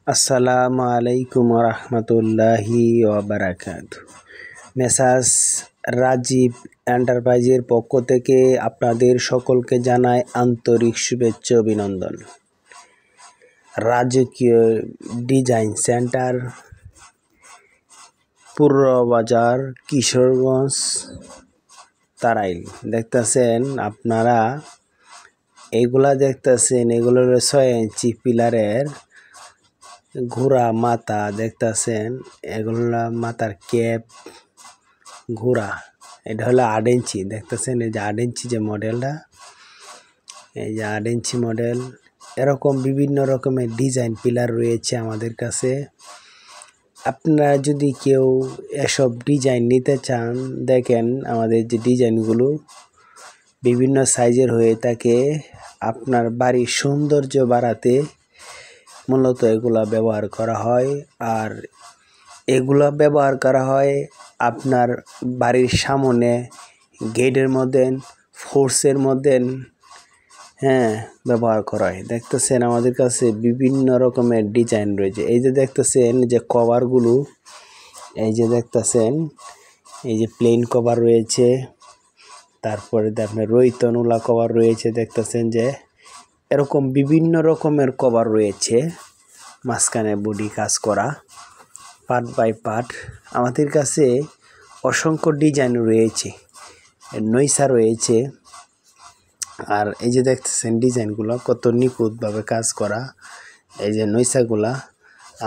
আসসালামু আলাইকুম রহমতুল্লাহি ওয়াবারাকাতুহু। মেসার্স রাজীব এন্টারপ্রাইজের পক্ষ থেকে আপনাদের সকলকে জানাই আন্তরিক শুভেচ্ছা অভিনন্দন। রাজকীয় ডিজাইন সেন্টার, পূর্ব বাজার, কিশোরগঞ্জ, তারাইল। দেখতেছেন আপনারা এগুলা দেখতেছেন, এগুলো 6 ইঞ্চি পিলারের ঘোড়া মাথা দেখতেছেন, এগুলা মাথার ক্যাপ ঘোড়া। এটা হলো 8 ইঞ্চি। দেখতেছেন এই যে 8 ইঞ্চি যে মডেলটা, এই যে 8 ইঞ্চি মডেল। এরকম বিভিন্ন রকমের ডিজাইন পিলার রয়েছে আমাদের কাছে। আপনারা যদি কেউ এসব ডিজাইন নিতে চান, দেখেন আমাদের যে ডিজাইনগুলো বিভিন্ন সাইজের হয়ে থাকে। আপনার বাড়ির সৌন্দর্য বাড়াতে মূলত এগুলা ব্যবহার করা হয়। আর এগুলা ব্যবহার করা হয় আপনার বাড়ির সামনে, গেটের মধ্যে, ফোর্সের মধ্যে ব্যবহার করা হয়। দেখতেছেন আমাদের কাছে বিভিন্ন রকমের ডিজাইন রয়েছে। এই যে দেখতেছেন যে কভারগুলো, এই যে দেখতেছেন এই যে প্লেন কভার রয়েছে, তারপরে আপনার রৈতনুলা কভার রয়েছে। দেখতেছেন যে এরকম বিভিন্ন রকমের কভার রয়েছে, মাঝখানে বডি কাজ করা, পার্ট বাই পার্ট। আমাদের কাছে অসংখ্য ডিজাইন রয়েছে, নইসা রয়েছে। আর এই যে দেখতেছেন ডিজাইনগুলো কত নিখুঁতভাবে কাজ করা। এই যে নইসাগুলা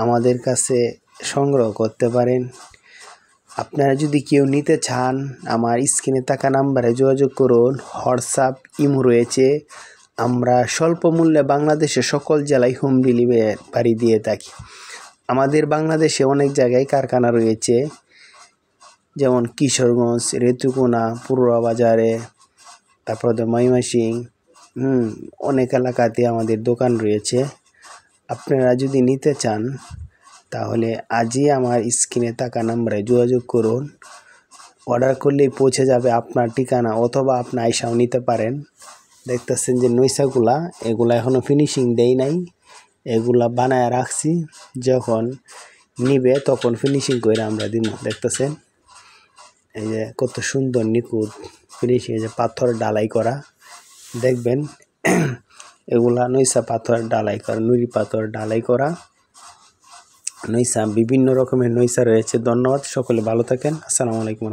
আমাদের কাছে সংগ্রহ করতে পারেন। আপনারা যদি কেউ নিতে চান, আমার স্ক্রিনে থাকা নাম্বারে যোগাযোগ করুন। হোয়াটসঅ্যাপ, ইমো রয়েছে। আমরা স্বল্প মূল্যে বাংলাদেশের সকল জেলায় হোম ডেলিভারি দিয়ে থাকি। আমাদের বাংলাদেশে অনেক জায়গায় কারখানা রয়েছে, যেমন কিশোরগঞ্জ, রেতুকুনা, পূর্ব বাজারে, তারপরে ময়মনসিংহ, অনেক এলাকাতে আমাদের দোকান রয়েছে। আপনারা যদি নিতে চান তাহলে আজই আমার স্ক্রিনে থাকা নাম্বারে যোগাযোগ করুন। অর্ডার করলেই পৌঁছে যাবে আপনার ঠিকানা, অথবা আপনি আইসাও নিতে পারেন। দেখতেছেন যে নইসাগুলা, এগুলা এখনও ফিনিশিং দেই নাই, এগুলা বানায় রাখছি। যখন নিবে তখন ফিনিশিং করে আমরা দিব। দেখতেছেন এই যে কত সুন্দর নিখুঁত ফিনিশিং, যে পাথর ডালাই করা। দেখবেন এগুলা নইসা পাথর ডালাই করা, নুড়ি পাথর ডালাই করা নইসা। বিভিন্ন রকমের নইসা রয়েছে। ধন্যবাদ, সকলে ভালো থাকেন। আসসালামু আলাইকুম।